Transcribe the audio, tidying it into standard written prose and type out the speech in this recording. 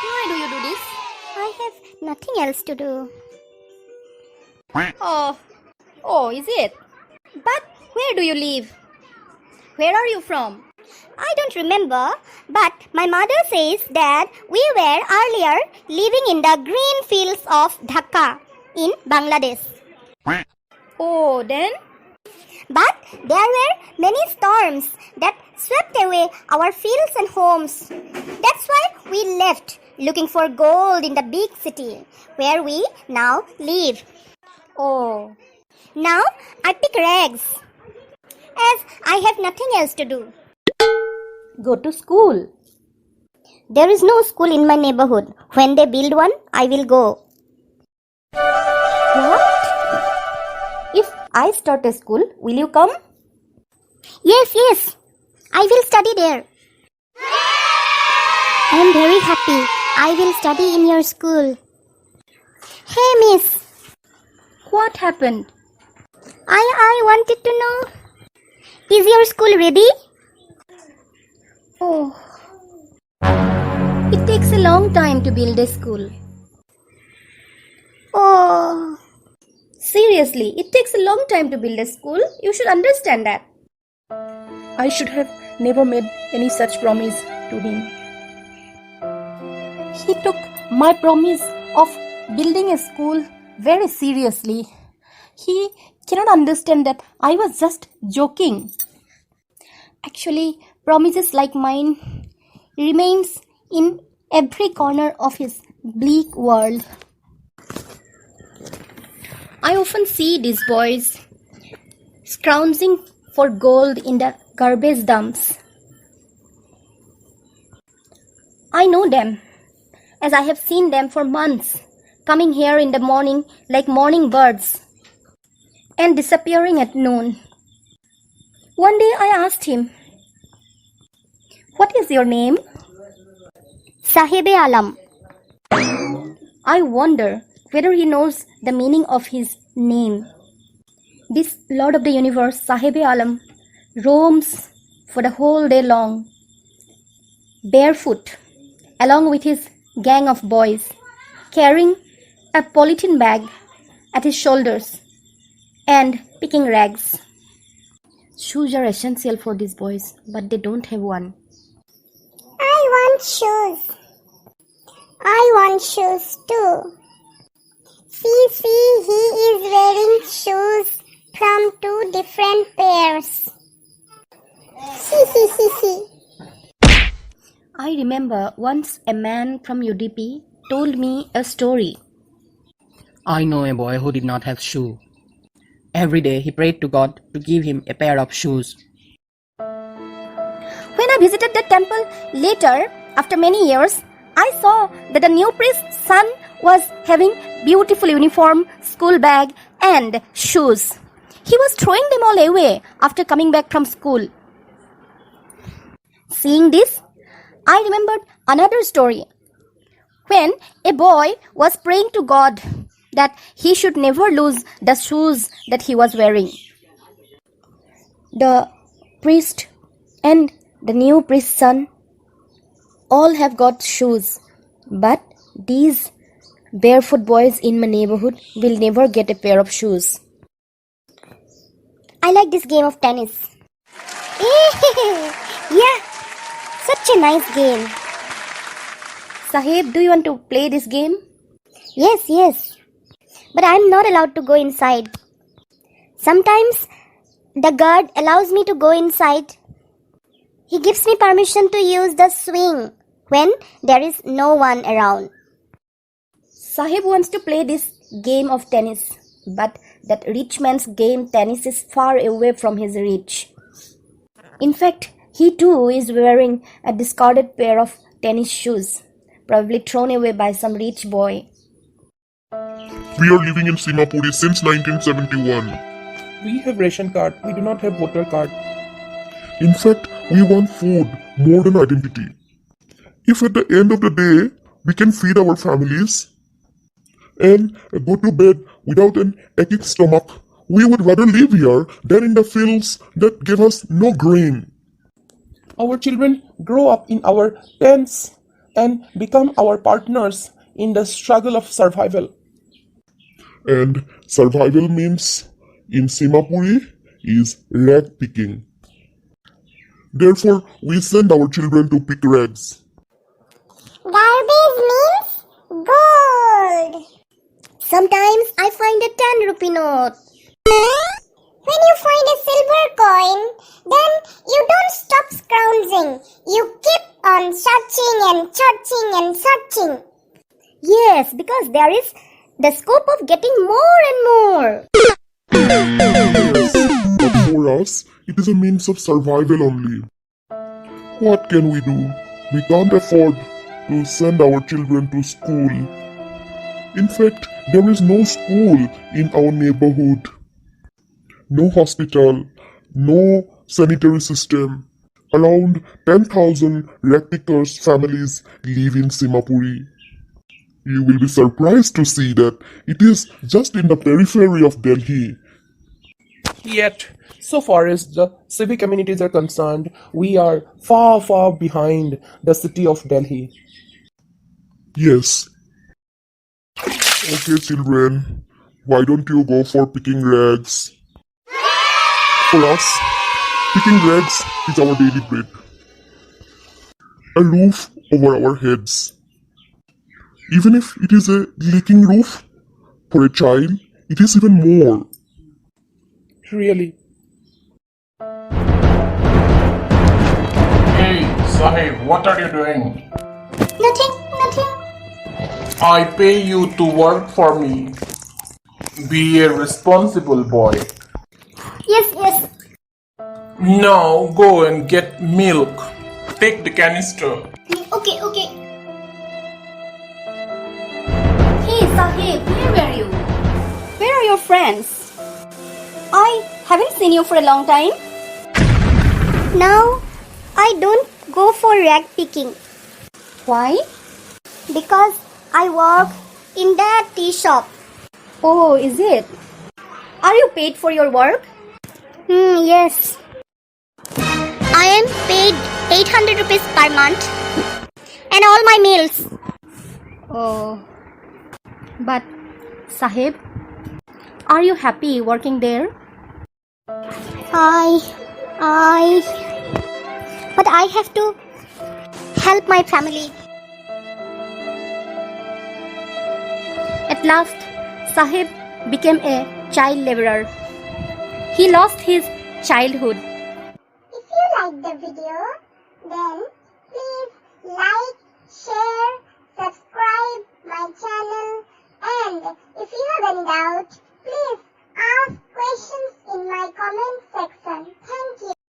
why do you do this? I have nothing else to do. Oh, is it? But where do you live? Where are you from? I don't remember, but my mother says that we were earlier living in the green fields of Dhaka in Bangladesh. Oh, then? But there were many storms that swept away our fields and homes. That's why we left looking for gold in the big city where we now live. Oh, Now I pick rags as I have nothing else to do. go to school. There is no school in my neighborhood. When they build one, I will go. What? If I start a school, will you come? Yes. I will study there. I am very happy. I will study in your school. Hey, miss. What happened? I wanted to know. Is your school ready? Oh, it takes a long time to build a school. Oh, Seriously, it takes a long time to build a school. You should understand that. I should have never made any such promise to him. He took my promise of building a school very seriously. He cannot understand that I was just joking. Actually, promises like mine remains in every corner of his bleak world. I often see these boys scrounging for gold in the garbage dumps. I know them, as I have seen them for months, coming here in the morning like morning birds and disappearing at noon. One day I asked him, "What is your name?" Sahibe Alam. I wonder whether he knows the meaning of his name. This Lord of the Universe, Sahibe Alam, roams for the whole day long, barefoot, along with his gang of boys, carrying a polythene bag at his shoulders and picking rags. Shoes are essential for these boys, but they don't have one. I want shoes. I want shoes too. See, he is wearing shoes from two different pairs. See. I remember once a man from UDP told me a story. I know a boy who did not have shoe. Every day he prayed to God to give him a pair of shoes. When I visited the temple later, after many years, I saw that the new priest's son was having beautiful uniform, school bag and shoes. He was throwing them all away after coming back from school. Seeing this, I remembered another story. When a boy was praying to God that he should never lose the shoes that he was wearing. The priest and the new priest's son all have got shoes, but these barefoot boys in my neighborhood will never get a pair of shoes. I like this game of tennis. Yeah, such a nice game. Sahib, do you want to play this game? Yes. But I'm not allowed to go inside. Sometimes the guard allows me to go inside. He gives me permission to use the swing when there is no one around. Sahib wants to play this game of tennis, but that rich man's game tennis is far away from his reach. In fact, he too is wearing a discarded pair of tennis shoes, probably thrown away by some rich boy. We are living in Simapuri since 1971. We have ration card. We do not have voter card. In fact, we want food more than identity. If at the end of the day we can feed our families and go to bed without an aching stomach, we would rather live here than in the fields that give us no grain. Our children grow up in our tents and become our partners in the struggle of survival. And survival means in Simapuri is rag picking. Therefore, we send our children to pick rags. Garbage means gold. Sometimes I find a 10 rupee note. When you find a silver coin, then you don't stop scrounging. You keep on searching and searching and searching. Yes, because there is the scope of getting more and more. Yes, but for us, it is a means of survival only. What can we do? We can't afford to send our children to school. In fact, there is no school in our neighborhood. No hospital, no sanitary system. Around 10,000 Raktikers families live in Simapuri. You will be surprised to see that it is just in the periphery of Delhi. Yet, so far as the civic amenities are concerned, we are far, far behind the city of Delhi. Yes. Okay, children, why don't you go for picking rags? For us, picking rags is our daily bread. A roof over our heads. Even if it is a leaking roof, for a child, it is even more. Really. Hey, Sahib, what are you doing? Nothing. I pay you to work for me. Be a responsible boy. Yes. Now go and get milk. Take the canister. Okay. Hey Sahib, where were you? Where are your friends? I haven't seen you for a long time. Now, I don't go for rag picking Why? because I work in that tea shop. Oh, is it? Are you paid for your work? Yes. I am paid 800 rupees per month and all my meals. Oh. But, Sahib, are you happy working there? But I have to help my family. At last, Sahib became a child laborer. He lost his childhood